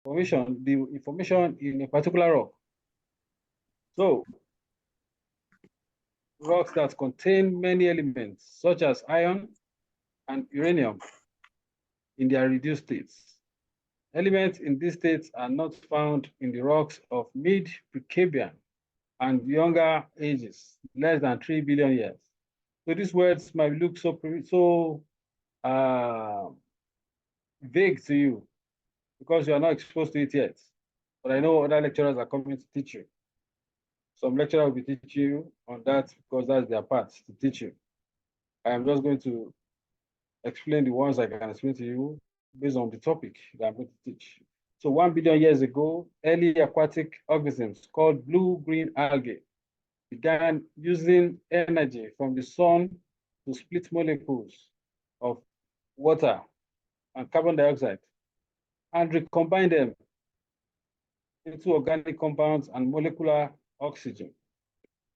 the information in a particular rock. So rocks that contain many elements, such as iron and uranium in their reduced states. Elements in these states are not found in the rocks of mid-Precambrian and younger ages, less than 3 billion years. So these words might look so vague to you because you are not exposed to it yet. But I know other lecturers are coming to teach you. Some lecturer will be teaching you on that because that's their part to teach you. I am just going to explain the ones I can explain to you based on the topic that I'm going to teach. So 1 billion years ago, early aquatic organisms called blue-green algae began using energy from the sun to split molecules of water and carbon dioxide and recombine them into organic compounds and molecular oxygen.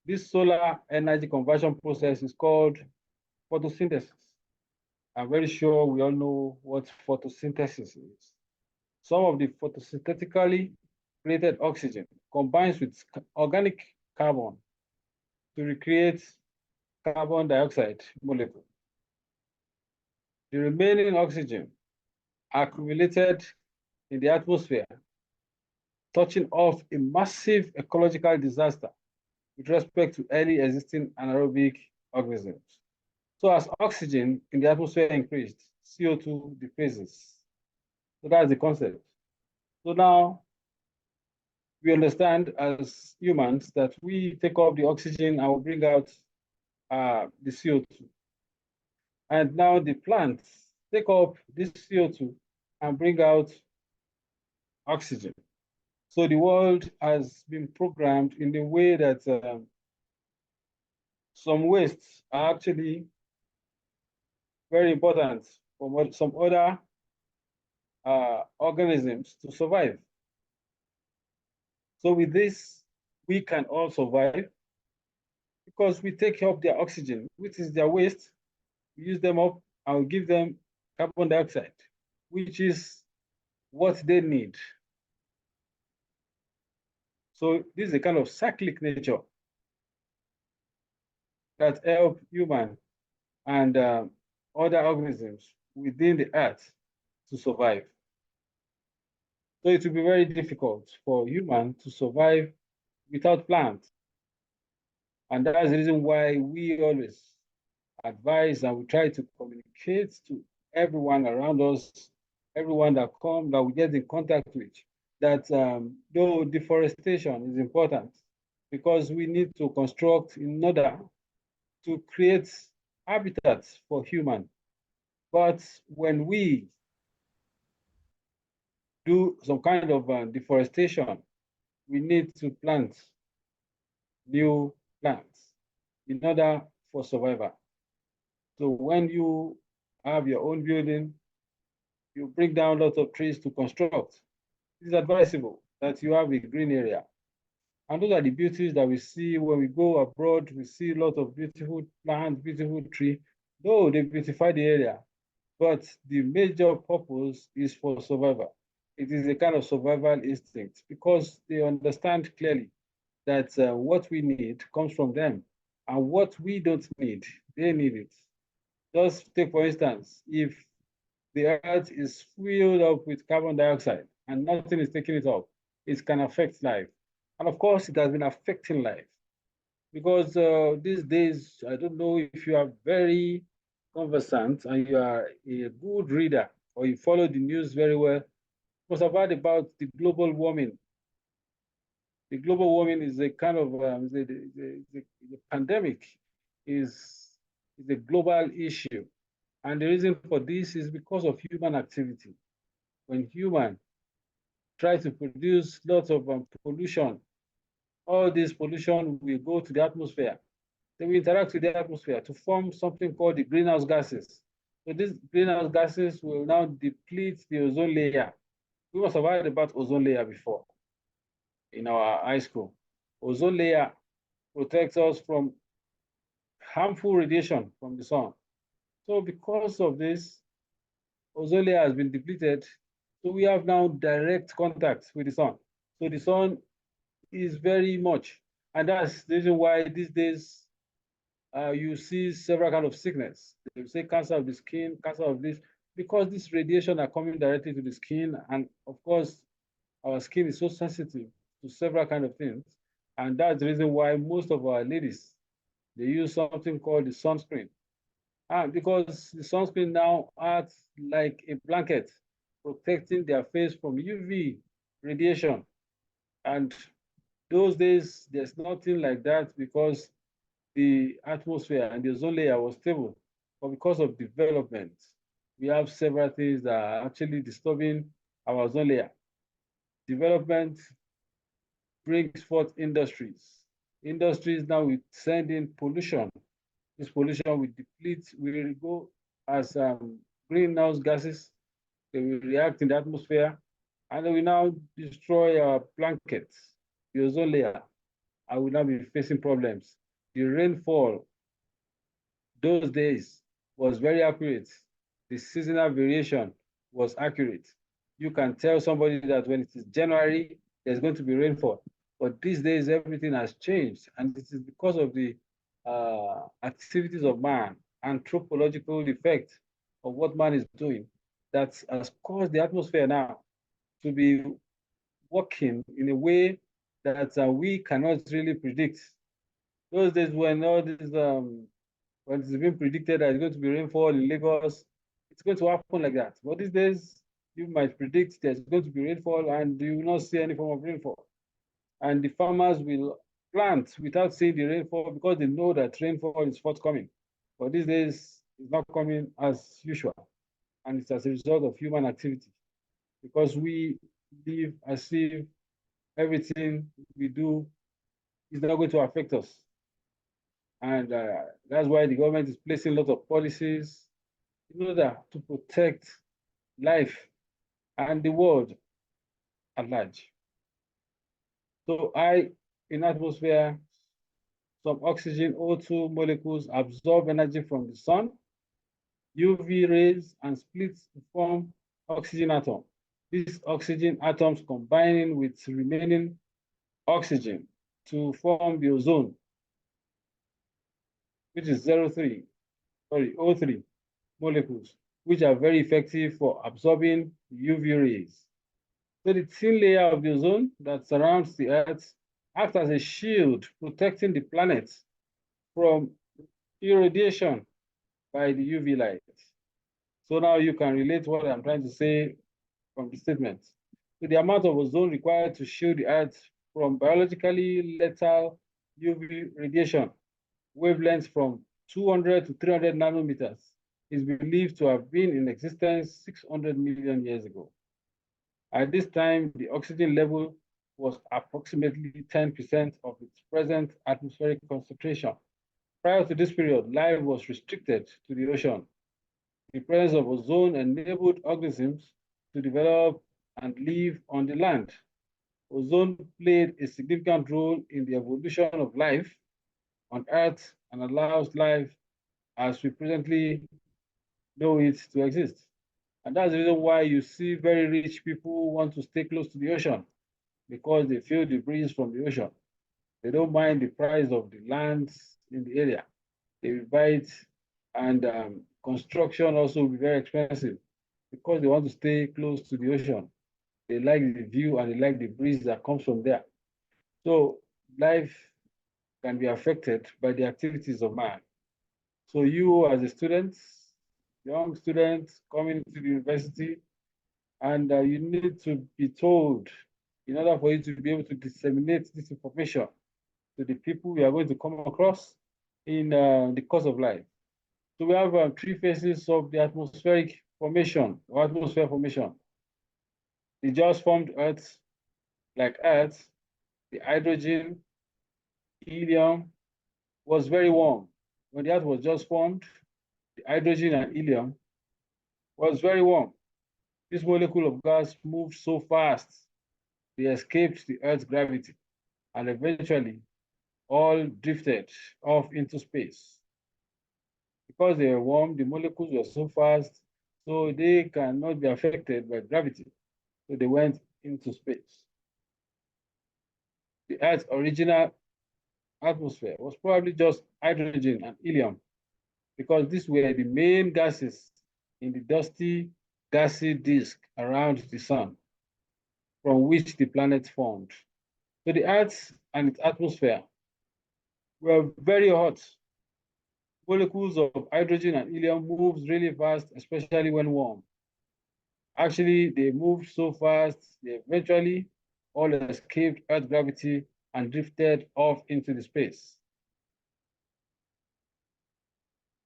This solar energy conversion process is called photosynthesis. I'm very sure we all know what photosynthesis is. Some of the photosynthetically created oxygen combines with organic carbon to recreate carbon dioxide molecule. The remaining oxygen accumulated in the atmosphere, touching off a massive ecological disaster with respect to early existing anaerobic organisms. So as oxygen in the atmosphere increased, CO2 decreases. So that's the concept. So now we understand as humans that we take up the oxygen and we bring out the CO2. And now the plants take up this CO2 and bring out oxygen. So the world has been programmed in the way that some wastes are actually very important for some other organisms to survive. So with this, we can all survive because we take up their oxygen, which is their waste, we use them up and we give them carbon dioxide, which is what they need. So this is a kind of cyclic nature that help human and other organisms within the earth to survive. So it will be very difficult for human to survive without plants. And that's the reason why we always advise and we try to communicate to everyone around us, everyone that comes, that we get in contact with, that though deforestation is important because we need to construct in order to create habitats for human. But when we do some kind of deforestation, we need to plant new plants in order for survival. So when you have your own building, you bring down lots of trees to construct. It is advisable that you have a green area. And those are the beauties that we see when we go abroad. We see a lot of beautiful plants, beautiful trees, though they beautify the area. But the major purpose is for survival. It is a kind of survival instinct because they understand clearly that what we need comes from them and what we don't need, they need it. Just take, for instance, if the earth is filled up with carbon dioxide and nothing is taking it up, it can affect life. And of course, it has been affecting life because these days, I don't know if you are very conversant and you are a good reader or you follow the news very well, you must have heard about the global warming. The global warming is a kind of the pandemic is a global issue. And the reason for this is because of human activity. When humans try to produce lots of pollution, all this pollution will go to the atmosphere. They will interact with the atmosphere to form something called the greenhouse gases. So these greenhouse gases will now deplete the ozone layer. We must have heard about ozone layer before in our high school. Ozone layer protects us from harmful radiation from the sun. So because of this, ozone layer has been depleted. So we have now direct contact with the sun. So the sun is very much, and that's the reason why these days you see several kind of sickness. They say cancer of the skin, cancer of this, because this radiation are coming directly to the skin, and of course, our skin is so sensitive to several kind of things, and that's the reason why most of our ladies they use something called the sunscreen. Because the sunscreen now acts like a blanket, protecting their face from UV radiation. And those days, there's nothing like that because the atmosphere and the ozone layer was stable. But because of development, we have several things that are actually disturbing our ozone layer. Development brings forth industries. Industries now will send in pollution. This pollution will deplete, will go as greenhouse gases. They will react in the atmosphere and they will now destroy our blankets, the ozone layer. I will now be facing problems. The rainfall those days was very accurate. The seasonal variation was accurate. You can tell somebody that when it is January, there's going to be rainfall. But these days, everything has changed. And it is because of the activities of man, anthropological effect of what man is doing, that has caused the atmosphere now to be working in a way that we cannot really predict. Those days when all these when it's been predicted that it's going to be rainfall in Lagos, it's going to happen like that. But these days, you might predict there's going to be rainfall and you will not see any form of rainfall. And the farmers will plant without seeing the rainfall because they know that rainfall is forthcoming. But these days, it's not coming as usual. And it's as a result of human activity because we live as if everything we do is not going to affect us. And that's why the government is placing a lot of policies in order to protect life and the world at large. So in atmosphere, some oxygen O2 molecules absorb energy from the sun, UV rays, and split to form oxygen atom. These oxygen atoms combining with remaining oxygen to form the ozone, which is O3 molecules, which are very effective for absorbing UV rays. So the thin layer of the ozone that surrounds the Earth acts as a shield, protecting the planet from irradiation by the UV light. So now you can relate what I'm trying to say from the statement. So the amount of ozone required to shield the Earth from biologically lethal UV radiation, wavelengths from 200 to 300 nanometers, is believed to have been in existence 600 million years ago. At this time, the oxygen level was approximately 10% of its present atmospheric concentration. Prior to this period, life was restricted to the ocean. The presence of ozone enabled organisms to develop and live on the land. Ozone played a significant role in the evolution of life on Earth and allows life as we presently know it to exist. And that's the reason why you see very rich people want to stay close to the ocean because they feel the breeze from the ocean. They don't mind the price of the lands in the area. They will buy it, and construction also will be very expensive because they want to stay close to the ocean. They like the view and they like the breeze that comes from there. So life can be affected by the activities of man. So you as a student, young student coming to the university, and you need to be told in order for you to be able to disseminate this information to the people we are going to come across in the course of life. So we have three phases of the atmospheric formation or atmosphere formation. The just formed Earth, like Earth, the hydrogen, helium was very warm. When the Earth was just formed, the hydrogen and helium was very warm. This molecule of gas moved so fast, they escaped the Earth's gravity and eventually all drifted off into space. Because they were warm, the molecules were so fast, so they cannot be affected by gravity. So they went into space. The Earth's original atmosphere was probably just hydrogen and helium, because these were the main gases in the dusty, gassy disk around the sun, from which the planet formed. So the Earth and its atmosphere were very hot. Molecules of hydrogen and helium moves really fast, especially when warm. Actually, they moved so fast, they eventually all escaped Earth gravity and drifted off into the space.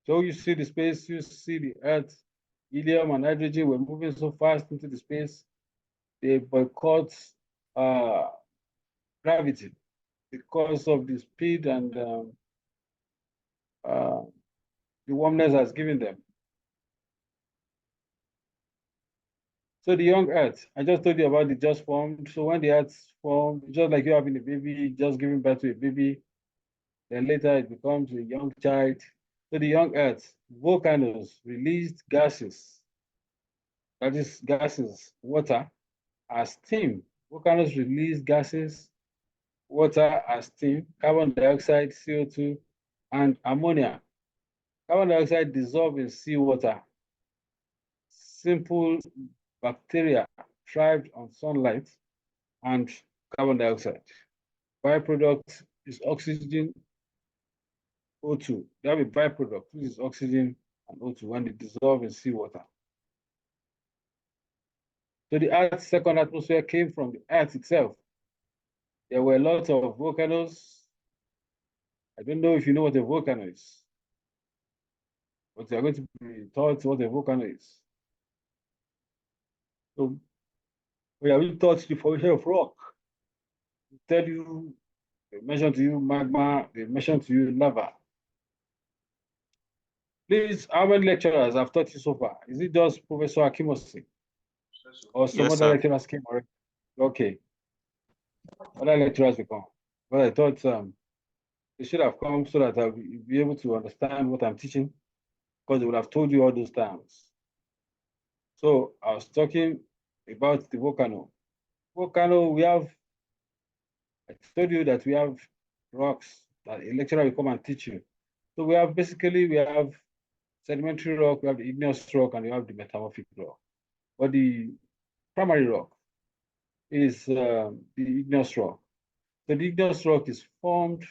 So you see the space, you see the Earth, helium and hydrogen were moving so fast into the space, they boycott uh, gravity because of the speed and uh, the warmness has given them. So the young Earth, I just told you about the just formed. So when the Earth formed, just like you having a baby, just giving birth to a baby, then later it becomes a young child. So the young Earth, volcanoes released gases, that is gases, water as steam. Volcanoes release gases, water as steam, carbon dioxide, CO2, and ammonia. Carbon dioxide dissolved in seawater. Simple bacteria thrived on sunlight and carbon dioxide. Byproduct is oxygen, O2. They have a byproduct, which is oxygen and O2 when they dissolve in seawater. So the Earth's second atmosphere came from the Earth itself. There were lots of volcanoes. I don't know if you know what a volcano is, but you're going to be taught what a volcano is. So we are being taught the formation of rock. They tell you, they mention to you magma, they mention to you lava. Please, how many lecturers have taught you so far? Is it just Professor Akimosi or some Yes, other sir. lecturers came already? Okay, other lecturers will come. But I thought they should have come so that I'll be able to understand what I'm teaching, because they would have told you all those terms. So I was talking about the volcano. Volcano, we have, I told you that we have rocks that a lecturer will come and teach you. So we have we have sedimentary rock, we have the igneous rock, and we have the metamorphic rock. But the primary rock is the igneous rock. So the igneous rock is formed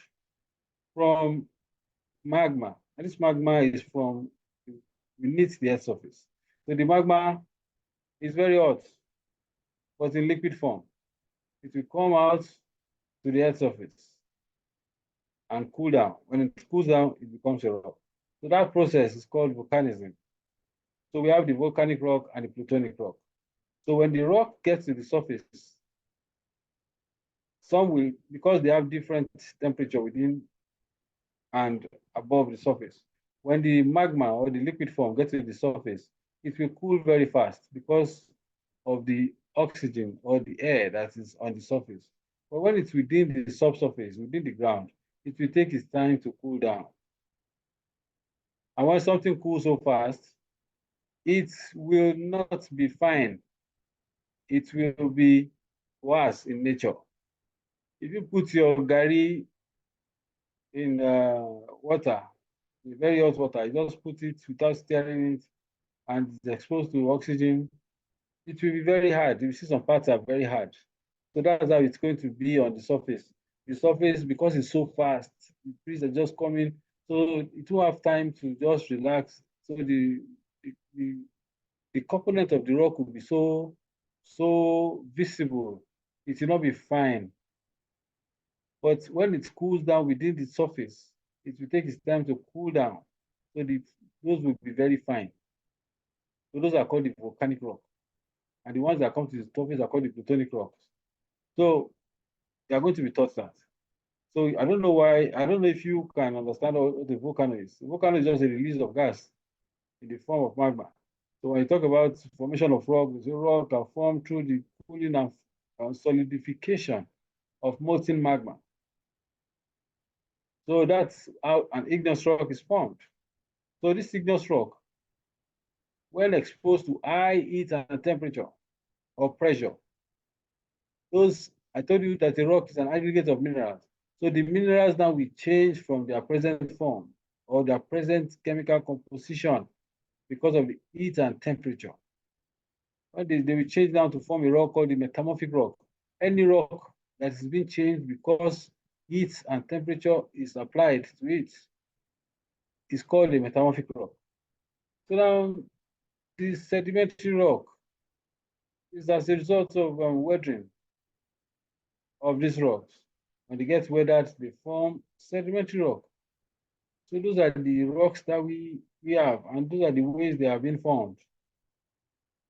from magma, and this magma is from beneath the Earth's surface. So the magma is very hot, but in liquid form. It will come out to the Earth's surface and cool down. When it cools down, it becomes a rock. So that process is called volcanism. So we have the volcanic rock and the plutonic rock. So when the rock gets to the surface, some will, because they have different temperature within and above the surface. When the magma or the liquid form gets to the surface, it will cool very fast because of the oxygen or the air that is on the surface. But when it's within the subsurface, within the ground, it will take its time to cool down. And when something cools so fast, it will not be fine. It will be worse in nature. If you put your gari in water, in very hot water, you just put it without stirring it, and it's exposed to oxygen, it will be very hard. You see some parts are very hard. So that's how it's going to be on the surface. The surface, because it's so fast, the breeze are just coming, so it won't have time to just relax. So the, the component of the rock will be so visible. It will not be fine. But when it cools down within the surface, it will take its time to cool down. So those will be very fine. So those are called the volcanic rock. And the ones that come to the surface are called the plutonic rocks. So they are going to be taught that. So I don't know why, I don't know if you can understand what the volcano is. The volcano is just a release of gas in the form of magma. So when you talk about formation of rock, the rock are formed through the cooling and solidification of molten magma. So that's how an igneous rock is formed. So this igneous rock, when exposed to high heat and temperature, or pressure. Those, I told you that a rock is an aggregate of minerals. So the minerals now will change from their present form or their present chemical composition because of the heat and temperature. They will change now to form a rock called the metamorphic rock. Any rock that is being changed because heat and temperature is applied to it is called a metamorphic rock. So now, the sedimentary rock is as a result of weathering of these rocks. When they get weathered, they form sedimentary rock. So those are the rocks that we have, and those are the ways they have been formed.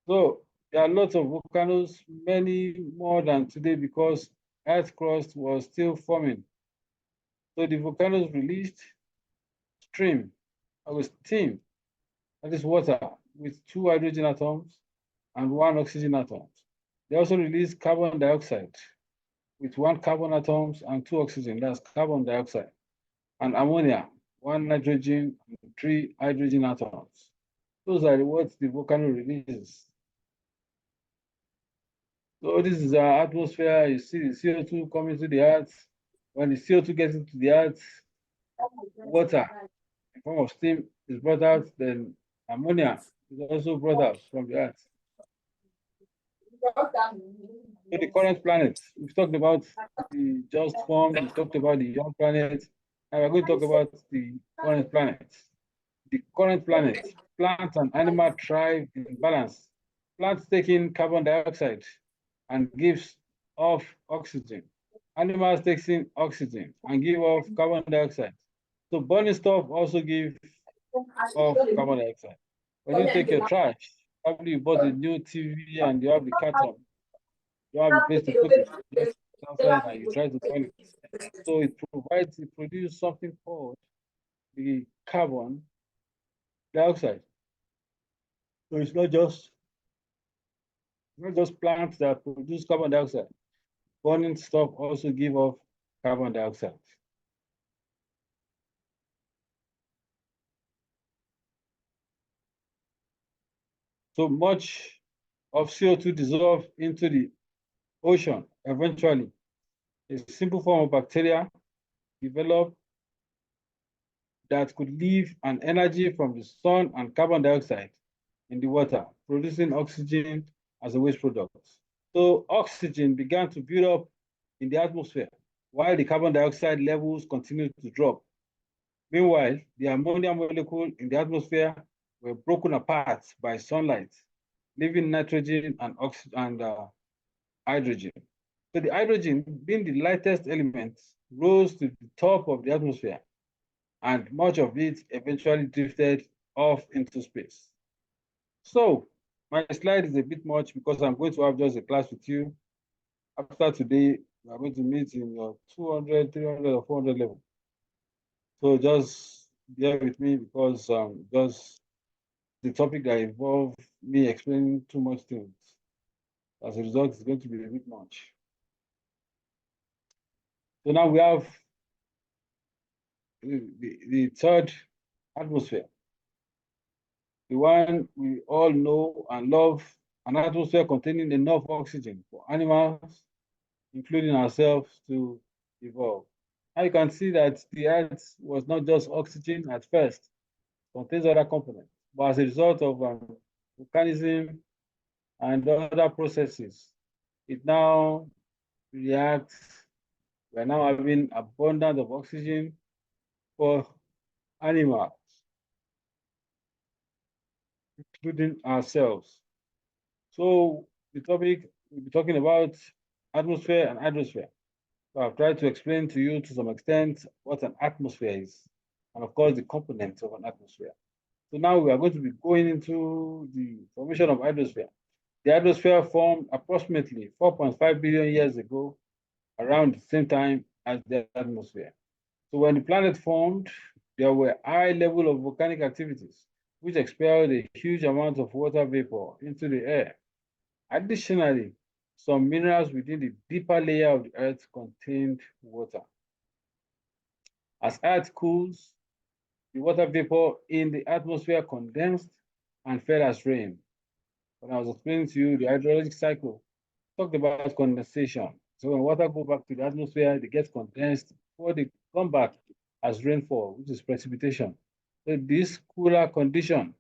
So there are lots of volcanoes, many more than today because Earth crust was still forming. So the volcanoes released stream, with steam, that is water, with 2 hydrogen atoms and 1 oxygen atom. They also release carbon dioxide with 1 carbon atoms and 2 oxygen, that's carbon dioxide, and ammonia, 1 nitrogen and 3 hydrogen atoms. Those are what the volcano releases. So this is our atmosphere. You see the CO2 coming to the earth. When the CO2 gets into the earth, water in form of steam is brought out, then ammonia is also brought out from the earth. So the current planet, we've talked about the just formed, we've talked about the young planet, and we're going to talk about the current planet. The current planet, plants and animals thrive in balance. Plants take in carbon dioxide and gives off oxygen. Animals take in oxygen and give off carbon dioxide. So burning stuff also gives off carbon dioxide. When you take your trash, probably you bought a new TV and you have the carton, you have a place to put it, you just put it outside and you try to burn it. So it produces something called the carbon dioxide. So it's not just plants that produce carbon dioxide. Burning stuff also give off carbon dioxide. So much of CO2 dissolves into the ocean eventually. A simple form of bacteria developed that could leave an energy from the sun and carbon dioxide in the water, producing oxygen as a waste product. So oxygen began to build up in the atmosphere while the carbon dioxide levels continued to drop. Meanwhile, the ammonia molecule in the atmosphere were broken apart by sunlight, leaving nitrogen and hydrogen. So the hydrogen, being the lightest element, rose to the top of the atmosphere, and much of it eventually drifted off into space. So my slide is a bit much because I'm going to have just a class with you. After today, we are going to meet in your 200, 300, or 400 level. So just bear with me because just the topic that involves me explaining too much things. As a result, it's going to be a bit much. So now we have the third atmosphere, the one we all know and love, an atmosphere containing enough oxygen for animals, including ourselves, to evolve. Now you can see that the Earth was not just oxygen at first, it contains other components, but as a result of volcanism and other processes, it now reacts. We're now having abundance of oxygen for animals, including ourselves. So the topic we'll be talking about atmosphere and hydrosphere. So I've tried to explain to you to some extent what an atmosphere is, and of course the components of an atmosphere. So now we are going to be going into the formation of hydrosphere. The hydrosphere formed approximately 4.5 billion years ago, around the same time as the atmosphere. So when the planet formed, there were high level of volcanic activities, which expelled a huge amount of water vapor into the air. Additionally, some minerals within the deeper layer of the Earth contained water. As Earth cools, the water vapor in the atmosphere condensed and fell as rain. When I was explaining to you the hydrologic cycle, talked about condensation. So when water go back to the atmosphere, they get condensed before they come back as rainfall, which is precipitation. So this cooler condition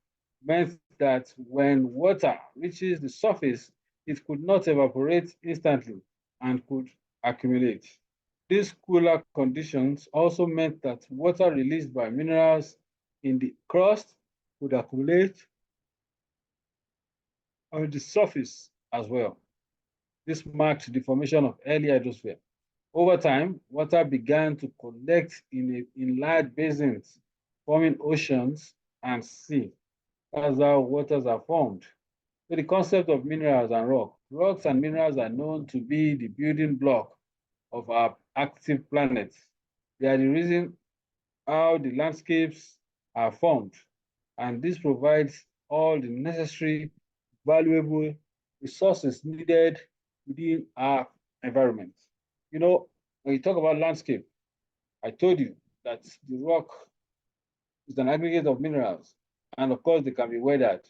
meant that when water reaches the surface, it could not evaporate instantly and could accumulate. These cooler conditions also meant that water released by minerals in the crust could accumulate on the surface as well. This marked the formation of early hydrosphere. Over time, water began to collect in large basins, forming oceans and sea. That's how waters are formed. So the concept of minerals and rock. Rocks and minerals are known to be the building block of our active planet. They are the reason how the landscapes are formed, and this provides all the necessary, valuable resources needed within our environment. You know, when you talk about landscape, I told you that the rock is an aggregate of minerals, and of course, they can be weathered.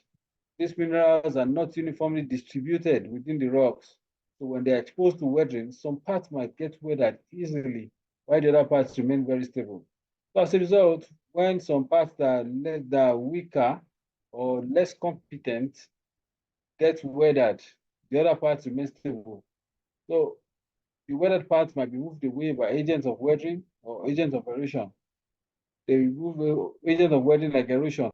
These minerals are not uniformly distributed within the rocks. So when they're exposed to weathering, some parts might get weathered easily, while the other parts remain very stable. So as a result, when some parts that are weaker or less competent get weathered, the other parts remain stable. So the weathered parts might be moved away by agents of weathering or agents of erosion. They remove agents of weathering like erosion.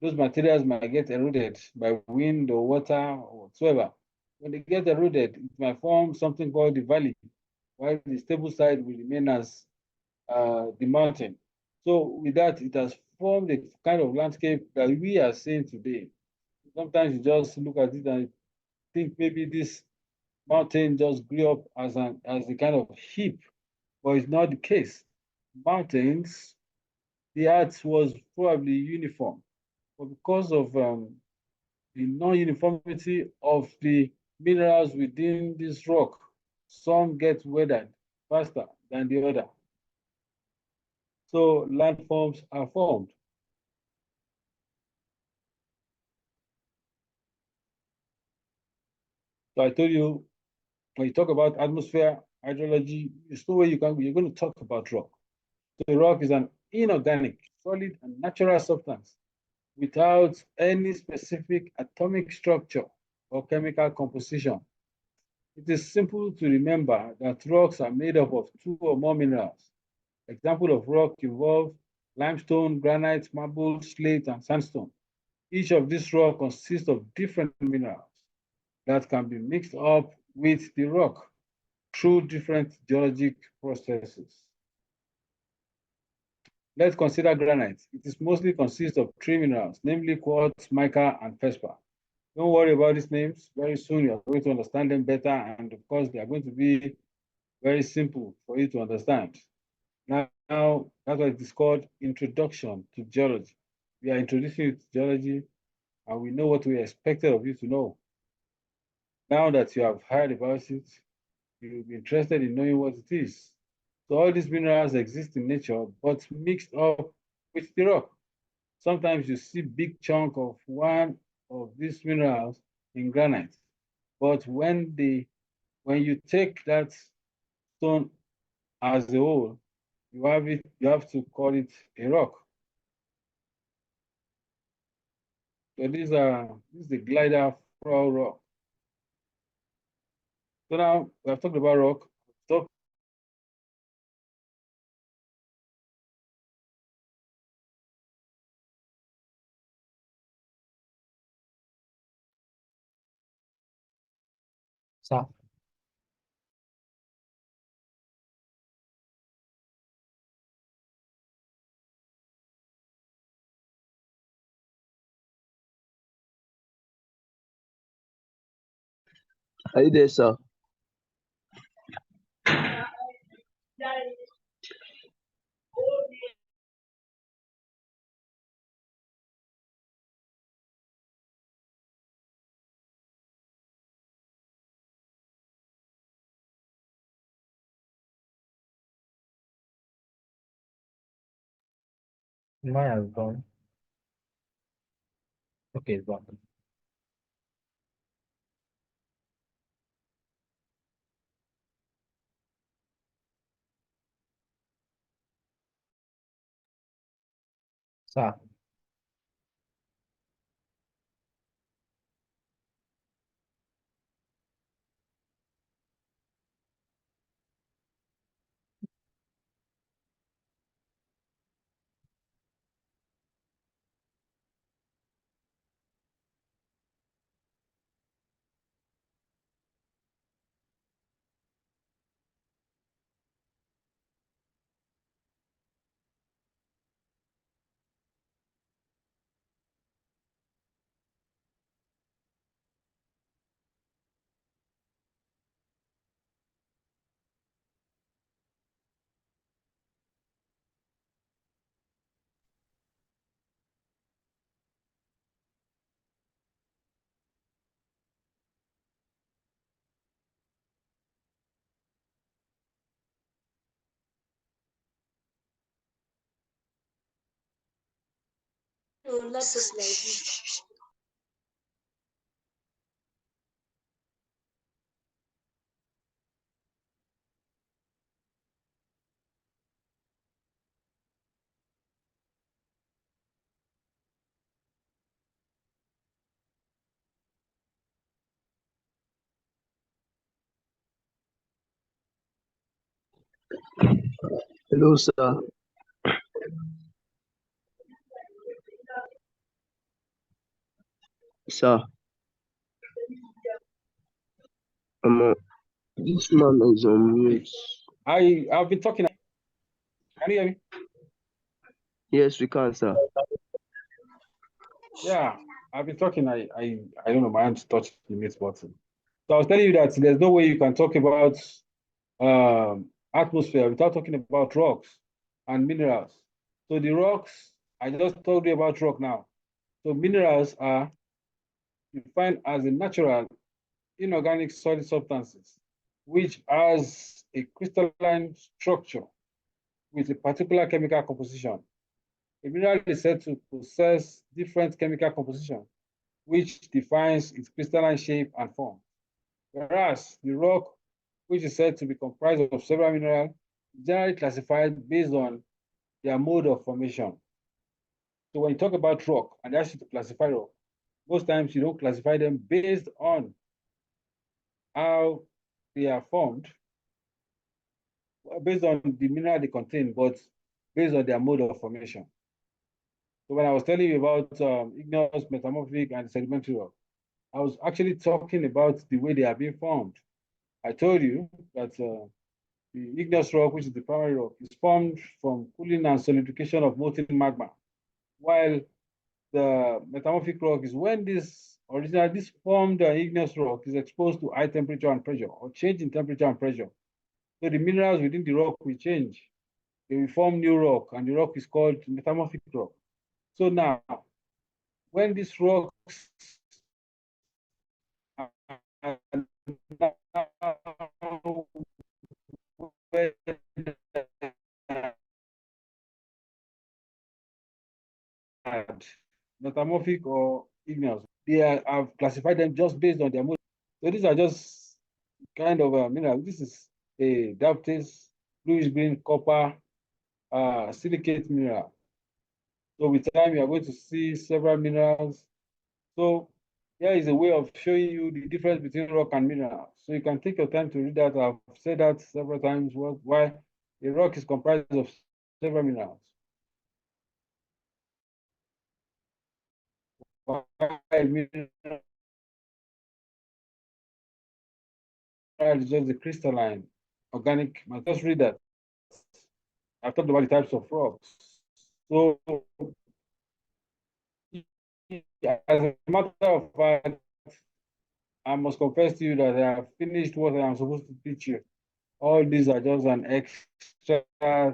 Those materials might get eroded by wind or water or whatsoever. When they get eroded, it might form something called the valley, while the stable side will remain as the mountain. So with that, it has formed a kind of landscape that we are seeing today. Sometimes you just look at it and think maybe this mountain just grew up as a kind of heap, but it's not the case. Mountains, the earth was probably uniform, but because of the non-uniformity of the minerals within this rock, some get weathered faster than the other. So landforms are formed. So I told you, when you talk about atmosphere, hydrology, there's no way you're going to talk about rock. So rock is an inorganic, solid, and natural substance without any specific atomic structure or chemical composition. It is simple to remember that rocks are made up of two or more minerals. Example of rock involve limestone, granite, marble, slate, and sandstone. Each of these rocks consists of different minerals that can be mixed up with the rock through different geologic processes. Let's consider granite. It is mostly consists of three minerals, namely quartz, mica, and feldspar. Don't worry about these names. Very soon you're going to understand them better, and of course, they are going to be very simple for you to understand. Now that's why it is called Introduction to Geology. We are introducing you to geology, and we know what we expected of you to know. Now that you have heard about it, you will be interested in knowing what it is. So all these minerals exist in nature, but mixed up with the rock. Sometimes you see big chunk of one of these minerals in granite, but when you take that stone as a whole, you have to call it a rock. So this is the glider floor rock. So now we have talked about rock. Talk Sir, Are you there, sir? mine has gone. Okay, it's gone. Sir. Hello, sir. Sir, this man is on mute. I've been talking. Can you hear me? Yes, we can, sir. Yeah, I've been talking. I don't know. My hands touched the mute button. So I was telling you that there's no way you can talk about atmosphere without talking about rocks and minerals. So the rocks, I just told you about rock now. So minerals are defined as a natural inorganic solid substances, which has a crystalline structure with a particular chemical composition. A mineral is said to possess different chemical composition, which defines its crystalline shape and form. Whereas the rock, which is said to be comprised of several minerals, is generally classified based on their mode of formation. So when you talk about rock and ask you to classify rock, most times you don't classify them based on how they are formed, based on the mineral they contain, but based on their mode of formation. So when I was telling you about igneous, metamorphic, and sedimentary rock, I was actually talking about the way they are being formed. I told you that the igneous rock, which is the primary rock, is formed from cooling and solidification of molten magma, while the metamorphic rock is when this formed igneous rock is exposed to high temperature and pressure, or change in temperature and pressure. So the minerals within the rock will change. They will form new rock, and the rock is called metamorphic rock. So now, when these rocks are now metamorphic or igneous, have classified them just based on their mode. So these are just kind of minerals. This is a daphtase, bluish green, copper, silicate mineral. So with time, you are going to see several minerals. So here is a way of showing you the difference between rock and mineral. So you can take your time to read that. I've said that several times, why a rock is comprised of several minerals. Why a mineral is just the crystalline, organic. Just read that. I've talked about the types of rocks. So as a matter of fact, I must confess to you that I have finished what I am supposed to teach you. All these are just an extra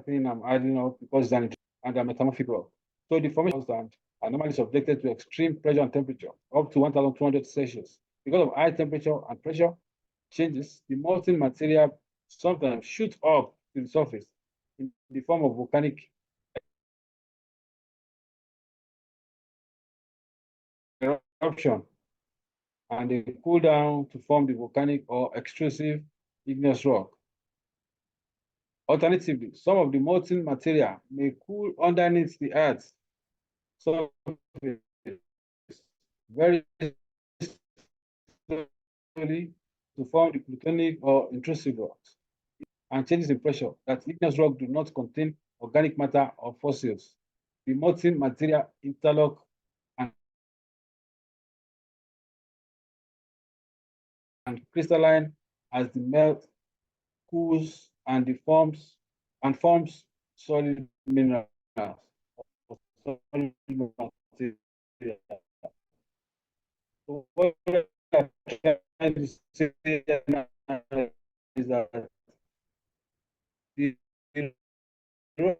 thing I'm adding up because it's an and a metamorphic rock. So the formation stand are normally subjected to extreme pressure and temperature, up to 1,200 Celsius. Because of high temperature and pressure changes, the molten material sometimes shoots up to the surface in the form of volcanic eruption, and they cool down to form the volcanic or extrusive igneous rock. Alternatively, some of the molten material may cool underneath the earth surface very slowly to form the plutonic or intrusive rocks, and changes in pressure that igneous rock do not contain organic matter or fossils. The molten material interlock and crystalline as the melt cools and deforms and forms solid minerals. Solid material. So what I'm trying to say now is that the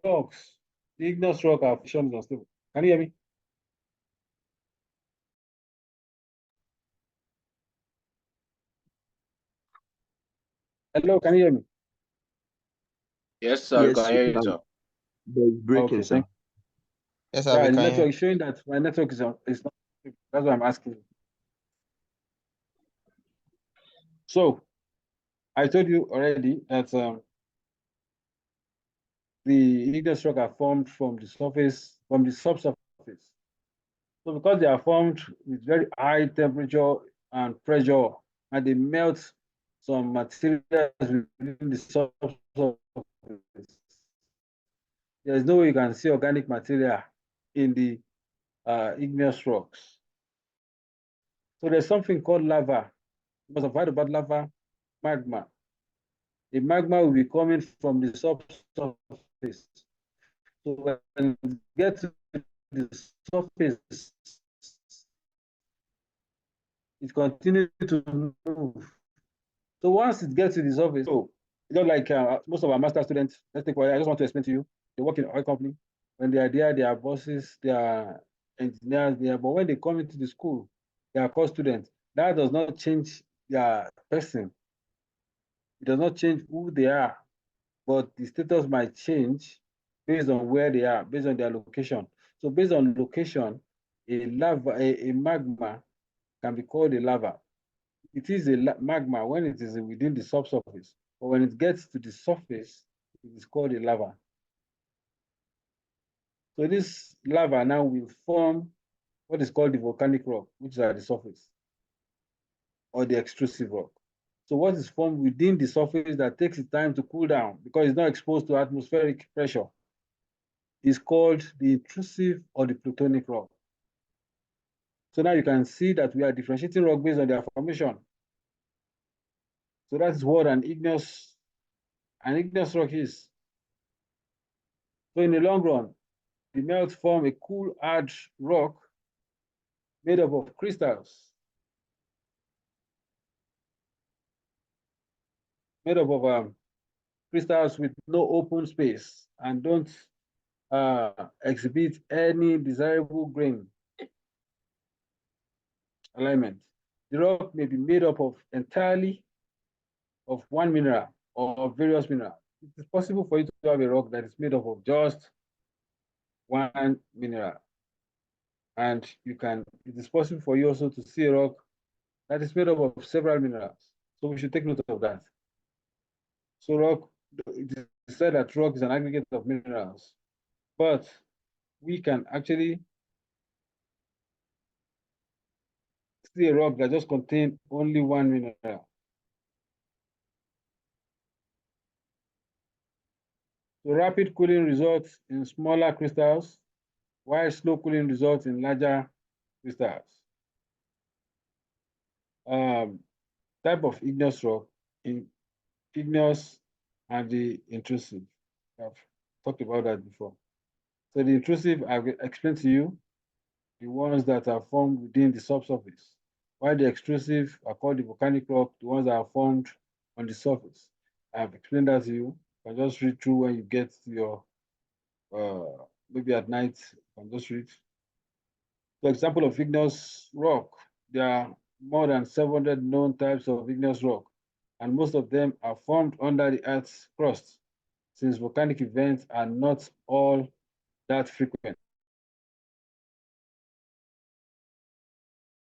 rocks, the igneous rock are fission is unstable. Can you hear me? Hello, can you hear me? Yes, sir, we Yes, can we hear you, can. sir. But it's breaking, Okay, sir. thank Yes, you. sir, Yeah, we the can hear. network is showing that my network is not. That's why I'm asking. So I told you already that the igneous rock are formed from the surface, from the subsurface. So because they are formed with very high temperature and pressure, and they melt some materials within the subsurface, there's no way you can see organic material in the igneous rocks. So there's something called lava. You must have heard about lava, magma. The magma will be coming from the subsurface. So when it gets to the surface, it continues to move. So once it gets to the surface, so just like most of our master students, let's take I just want to explain to you, they work in an oil company. When they are there, they are bosses, they are engineers there. But when they come into the school, they are core students. That does not change their person. It does not change who they are, but the status might change based on where they are, based on their location. So based on location, a magma can be called a lava. It is a magma when it is within the subsurface, but when it gets to the surface, it is called a lava. So this lava now will form what is called the volcanic rock, which is at the surface, or the extrusive rock. So what is formed within the surface that takes its time to cool down because it's not exposed to atmospheric pressure is called the intrusive or the plutonic rock. So now you can see that we are differentiating rock based on their formation. So that is what an igneous rock is. So in the long run, the melt form a cool hard rock made up of crystals, made up of crystals with no open space and don't exhibit any desirable grain alignment. The rock may be made up of entirely of one mineral or various minerals. It is possible for you to have a rock that is made up of just one mineral. And it is possible for you also to see a rock that is made up of several minerals. So we should take note of that. So rock, it is said that rock is an aggregate of minerals, but we can actually see a rock that just contains only one mineral. So rapid cooling results in smaller crystals, while slow cooling results in larger crystals. Type of igneous rock, igneous and the intrusive. I've talked about that before. So the intrusive, I've explained to you, the ones that are formed within the subsurface, while the extrusive are called the volcanic rock, the ones that are formed on the surface. I've explained that to you. You can just read through when you get to your, maybe at night, you can just read. For example of igneous rock, there are more than 700 known types of igneous rock, and most of them are formed under the Earth's crust, since volcanic events are not all that frequent.